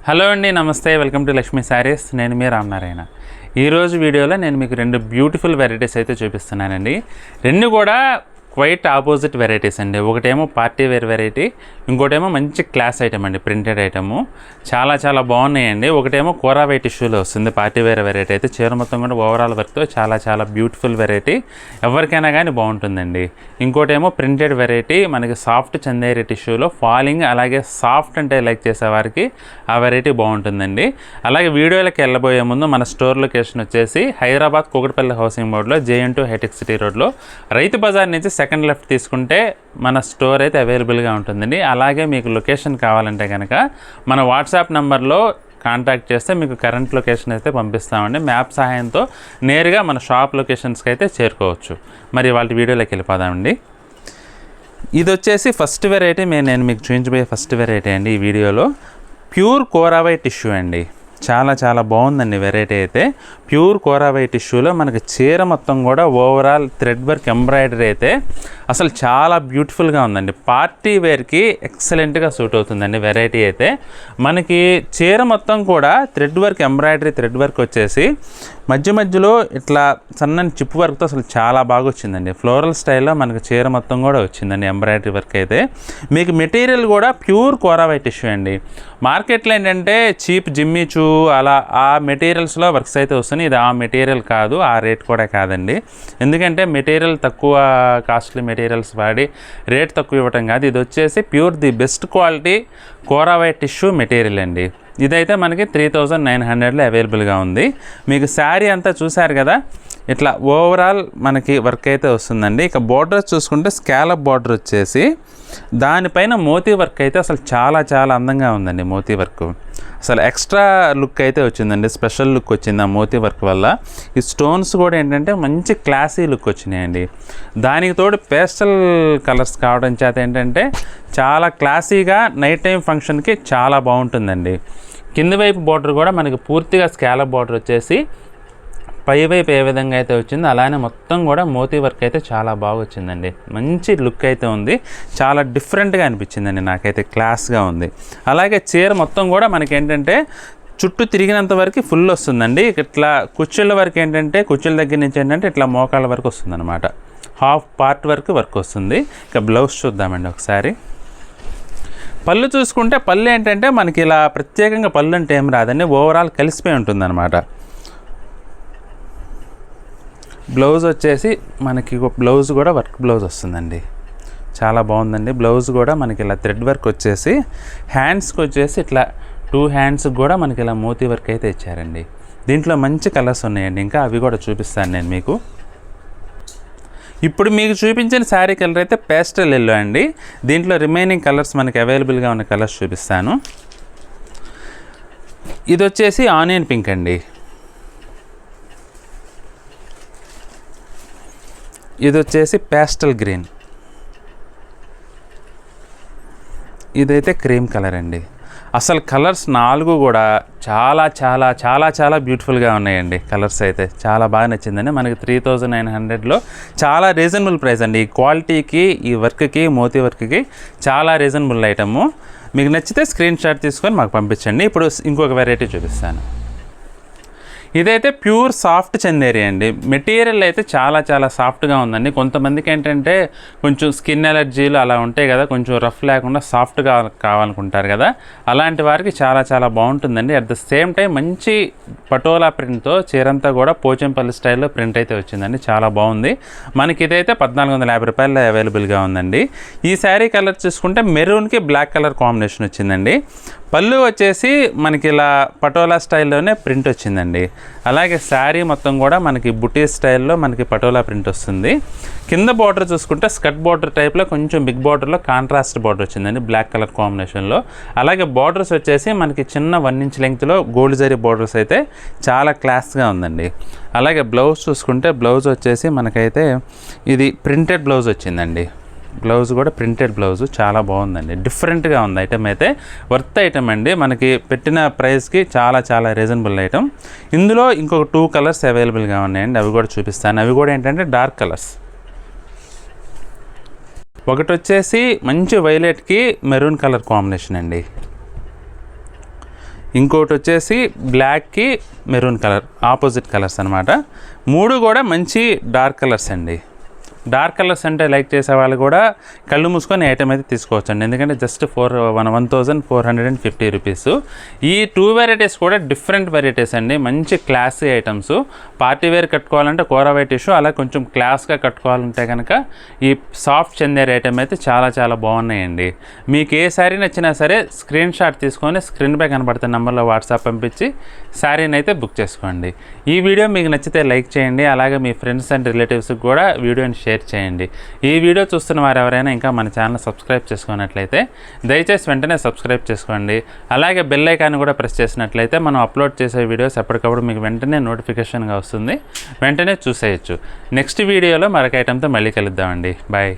Hello అండి, నమస్తే. Welcome to Lakshmi saris. నేను మీ రామనారాయణ. ఈరోజు వీడియోలో నేను మీకు రెండు బ్యూటిఫుల్ వెరైటీస్ అయితే చూపిస్తున్నానండి. రెండు కూడా క్వైట్ ఆపోజిట్ వెరైటీస్ అండి. ఒకటేమో పార్టీ వేర్ వెరైటీ, ఇంకోటేమో మంచి క్లాస్ ఐటమ్ అండి, ప్రింటెడ్ ఐటము. చాలా చాలా బాగున్నాయండి. ఒకటేమో కోరావై టిష్యూలో వస్తుంది పార్టీ వేర్ వెరైటీ అయితే. చీర మొత్తం కూడా ఓవరాల్ వర్క్తో చాలా చాలా బ్యూటిఫుల్ వెరైటీ, ఎవరికైనా కానీ బాగుంటుందండి. ఇంకోటేమో ప్రింటెడ్ వెరైటీ, మనకి సాఫ్ట్ చందేరి టిష్యూలో ఫాలింగ్, అలాగే సాఫ్ట్ అంటే లైక్ చేసేవారికి ఆ వెరైటీ బాగుంటుందండి. అలాగే వీడియోలోకి వెళ్ళబోయే ముందు మన స్టోర్ లొకేషన్ వచ్చేసి హైదరాబాద్ కూకట్పల్లి హౌసింగ్ బోర్డులో JN2 హైటెక్ సిటీ రోడ్లో రైతు బజార్ నుంచి సెకండ్ లెఫ్ట్ తీసుకుంటే మన స్టోర్ అయితే అవైలబుల్గా ఉంటుందండి. అలాగే మీకు లొకేషన్ కావాలంటే కనుక మన వాట్సాప్ నెంబర్లో కాంటాక్ట్ చేస్తే మీకు కరెంట్ లొకేషన్ అయితే పంపిస్తామండి. మ్యాప్ సహాయంతో నేరుగా మన షాప్ లొకేషన్స్కి అయితే చేరుకోవచ్చు. మరి వాళ్ళ వీడియోలోకి వెళ్ళిపోదామండి. ఇది వచ్చేసి ఫస్ట్ వెరైటీ, నేను మీకు చూపించబోయే ఫస్ట్ వెరైటీ అండి. ఈ వీడియోలో ప్యూర్ కోరావై టిష్యూ అండి. చాలా చాలా బాగుందండి వెరైటీ అయితే. ప్యూర్ కోరావై టిష్యూలో మనకి చీర మొత్తం కూడా ఓవరాల్ థ్రెడ్ వర్క్ ఎంబ్రాయిడరీ అయితే అసలు చాలా బ్యూటిఫుల్గా ఉందండి. పార్టీ వేర్కి ఎక్సలెంట్గా సూట్ అవుతుందండి వెరైటీ అయితే. మనకి చీర మొత్తం కూడా thread work embroidery, thread work వచ్చేసి మధ్య మధ్యలో ఇట్లా సన్నని చిప్ వర్క్తో అసలు చాలా బాగా వచ్చిందండి. ఫ్లోరల్ స్టైల్లో మనకి చీర మొత్తం కూడా వచ్చిందండి ఎంబ్రాయిడరీ వర్క్ అయితే. మీకు మెటీరియల్ కూడా ప్యూర్ కోరావై టిష్యూ అండి. మార్కెట్లో ఏంటంటే చీప్ జిమ్మిచూ అలా ఆ మెటీరియల్స్లో వర్క్స్ అయితే వస్తున్నాయి. ఇది ఆ మెటీరియల్ కాదు, ఆ రేట్ కూడా కాదండి. ఎందుకంటే మెటీరియల్ తక్కువ కాస్ట్లీ మెటీరియల్స్ వాడి రేట్ తక్కువ ఇవ్వటం కాదు. ఇది వచ్చేసి ప్యూర్ ది బెస్ట్ క్వాలిటీ కోరావై టిష్యూ మెటీరియల్ అండి. ఇదైతే మనకి 3900లో అవైలబుల్గా ఉంది. మీకు శారీ అంతా చూసారు కదా, ఇట్లా ఓవరాల్ మనకి వర్క్ అయితే వస్తుందండి. ఇక బోర్డర్ చూసుకుంటే స్కాలప్ బోర్డర్ వచ్చేసి దానిపైన మోతీ వర్క్ అయితే అసలు చాలా చాలా అందంగా ఉందండి. మోతీ వర్క్ అసలు ఎక్స్ట్రా లుక్ అయితే వచ్చిందండి, స్పెషల్ లుక్ వచ్చింది ఆ మోతీ వర్క్ వల్ల. ఈ స్టోన్స్ కూడా ఏంటంటే మంచి క్లాసీ లుక్ వచ్చినాయండి. దానికి తోడు పేస్టల్ కలర్స్ కావడం చేత ఏంటంటే చాలా క్లాసీగా నైట్ టైం ఫంక్షన్కి చాలా బాగుంటుందండి. కింది వైపు బార్డర్ కూడా మనకి పూర్తిగా స్కాలప్ బార్డర్ వచ్చేసి పైవైపు ఏ విధంగా అయితే వచ్చిందో అలానే మొత్తం కూడా మోతీ వర్క్ అయితే చాలా బాగా వచ్చిందండి. మంచి లుక్ అయితే ఉంది, చాలా డిఫరెంట్గా అనిపించిందండి నాకైతే, క్లాస్గా ఉంది. అలాగే చీర మొత్తం కూడా మనకి ఏంటంటే చుట్టూ తిరిగినంత వరకు ఫుల్ వస్తుందండి. ఇట్లా కుచ్చుళ్ళ వరకు ఏంటంటే కుచ్చుళ్ళ దగ్గర నుంచి ఏంటంటే ఇట్లా మోకాళ్ళ వరకు వస్తుంది అనమాట. హాఫ్ పార్ట్ వరకు వర్క్ వస్తుంది. ఇక బ్లౌజ్ చూద్దామండి ఒకసారి. పళ్ళు చూసుకుంటే పళ్ళు ఏంటంటే మనకి ఇలా ప్రత్యేకంగా పళ్ళు అంటే ఏం రాదండి, ఓవరాల్ కలిసిపోయి ఉంటుంది అనమాట. బ్లౌజ్ వచ్చేసి మనకి బ్లౌజ్ కూడా వర్క్ బ్లౌజ్ వస్తుందండి. చాలా బాగుందండి. బ్లౌజ్ కూడా మనకి ఇలా థ్రెడ్ వర్క్ వచ్చేసి హ్యాండ్స్కి వచ్చేసి ఇట్లా 2 హ్యాండ్స్కి కూడా మనకి ఇలా మోతీ వర్క్ అయితే ఇచ్చారండి. దీంట్లో మంచి కలర్స్ ఉన్నాయండి, ఇంకా అవి కూడా చూపిస్తాను నేను మీకు. ఇప్పుడు మీకు చూపించిన శారీ కలర్ అయితే పేస్టల్ ఎల్లో అండి. దీంట్లో రిమైనింగ్ కలర్స్ మనకి అవైలబుల్గా ఉన్న కలర్స్ చూపిస్తాను. ఇది వచ్చేసి ఆనియన్ పింక్ అండి. ఇది వచ్చేసి పేస్టల్ గ్రీన్. ఇదైతే క్రీమ్ కలర్ అండి. అసలు కలర్స్ 4 కూడా చాలా చాలా చాలా చాలా బ్యూటిఫుల్గా ఉన్నాయండి. కలర్స్ అయితే చాలా బాగా నచ్చిందండి. మనకి 3900లో చాలా రీజనబుల్ ప్రైస్ అండి. ఈ క్వాలిటీకి, ఈ వర్క్కి, మోతీ వర్క్కి చాలా రీజనబుల్ ఐటము. మీకు నచ్చితే స్క్రీన్ షాట్ తీసుకొని మాకు పంపించండి. ఇప్పుడు ఇంకొక వెరైటీ చూపిస్తాను. ఇదైతే ప్యూర్ సాఫ్ట్ చందేరి అండి. మెటీరియల్ అయితే చాలా చాలా సాఫ్ట్గా ఉందండి. కొంతమందికి ఏంటంటే కొంచెం స్కిన్ ఎలర్జీలు అలా ఉంటాయి కదా, కొంచెం రఫ్ లేకుండా సాఫ్ట్గా కావాలనుకుంటారు కదా, అలాంటి వారికి చాలా చాలా బాగుంటుందండి. అట్ ద సేమ్ టైం మంచి పటోలా ప్రింట్తో చీరంతా కూడా పోచంపల్లి స్టైల్లో ప్రింట్ అయితే వచ్చిందండి. చాలా బాగుంది. మనకి ఇదైతే 1450 అవైలబుల్గా ఉందండి. ఈ శారీ కలర్ చూసుకుంటే మెరూన్కి బ్లాక్ కలర్ కాంబినేషన్ వచ్చిందండి. పళ్ళు వచ్చేసి మనకి ఇలా పటోలా స్టైల్లోనే ప్రింట్ వచ్చిందండి. అలాగే శారీ మొత్తం కూడా మనకి బుటీ స్టైల్లో మనకి పటోలా ప్రింట్ వస్తుంది. కింద బార్డర్ చూసుకుంటే స్కర్ట్ బార్డర్ టైప్లో కొంచెం బిగ్ బార్డర్లో కాంట్రాస్ట్ బార్డర్ వచ్చిందండి, బ్లాక్ కలర్ కాంబినేషన్లో. అలాగే బార్డర్స్ వచ్చేసి మనకి చిన్న 1 ఇంచ్ లెంగ్త్లో గోల్డ్ జరీ బార్డర్స్ అయితే చాలా క్లాస్గా ఉందండి. అలాగే బ్లౌజ్ చూసుకుంటే బ్లౌజ్ వచ్చేసి మనకైతే ఇది ప్రింటెడ్ బ్లౌజ్ వచ్చిందండి. బ్లౌజ్ కూడా ప్రింటెడ్ బ్లౌజ్ చాలా బాగుందండి, డిఫరెంట్గా ఉంది. ఐటమ్ అయితే వర్త్ ఐటమ్ అండి. మనకి పెట్టిన ప్రైస్కి చాలా చాలా రీజనబుల్ ఐటమ్. ఇందులో ఇంకొక 2 కలర్స్ అవైలబుల్గా ఉన్నాయండి, అవి కూడా చూపిస్తాను. అవి కూడా ఏంటంటే డార్క్ కలర్స్. ఒకటి వచ్చేసి మంచి వైలెట్కి మెరూన్ కలర్ కాంబినేషన్ అండి. ఇంకోటి వచ్చేసి బ్లాక్కి మెరూన్ కలర్, ఆపోజిట్ కలర్స్ అనమాట. 3 కూడా మంచి డార్క్ కలర్స్ అండి. డార్క్ కలర్స్ అంటే లైక్ చేసే వాళ్ళు కూడా కళ్ళు మూసుకొని ఐటమ్ అయితే తీసుకోవచ్చండి. ఎందుకంటే జస్ట్ 1450 రూపీస్. ఈ 2 వెరైటీస్ కూడా డిఫరెంట్ వెరైటీస్ అండి. మంచి క్లాసీ ఐటమ్స్. పార్టీ వేర్ కట్టుకోవాలంటే కోరా వైట్ టిష్యూ, అలా కొంచెం క్లాస్గా కట్టుకోవాలంటే కనుక ఈ సాఫ్ట్ చందేరి ఐటమ్ అయితే చాలా చాలా బాగున్నాయండి. మీకు ఏ శారీ నచ్చినా సరే స్క్రీన్ షాట్ తీసుకొని స్క్రీన్ పై కనబడుతున్న నెంబర్లో వాట్సాప్ పంపించి శారీని అయితే బుక్ చేసుకోండి. ఈ వీడియో మీకు నచ్చితే లైక్ చేయండి. అలాగే మీ ఫ్రెండ్స్ అండ్ రిలేటివ్స్కి కూడా వీడియోని షేర్ చేయండి. ఈ వీడియో చూస్తున్న వారు ఎవరైనా ఇంకా మన ఛానల్ సబ్స్క్రైబ్ చేసుకున్నట్లయితే దయచేసి వెంటనే సబ్స్క్రైబ్ చేసుకోండి. అలాగే బెల్ ఐకాన్ కూడా ప్రెస్ చేసినట్లయితే మనం అప్లోడ్ చేసే వీడియోస్ ఎప్పటికప్పుడు మీకు వెంటనే నోటిఫికేషన్గా వస్తుంది. వెంటనే చూసేయచ్చు. నెక్స్ట్ వీడియోలో మరొక ఐటమ్తో మళ్ళీ కలుద్దామండి. బాయ్.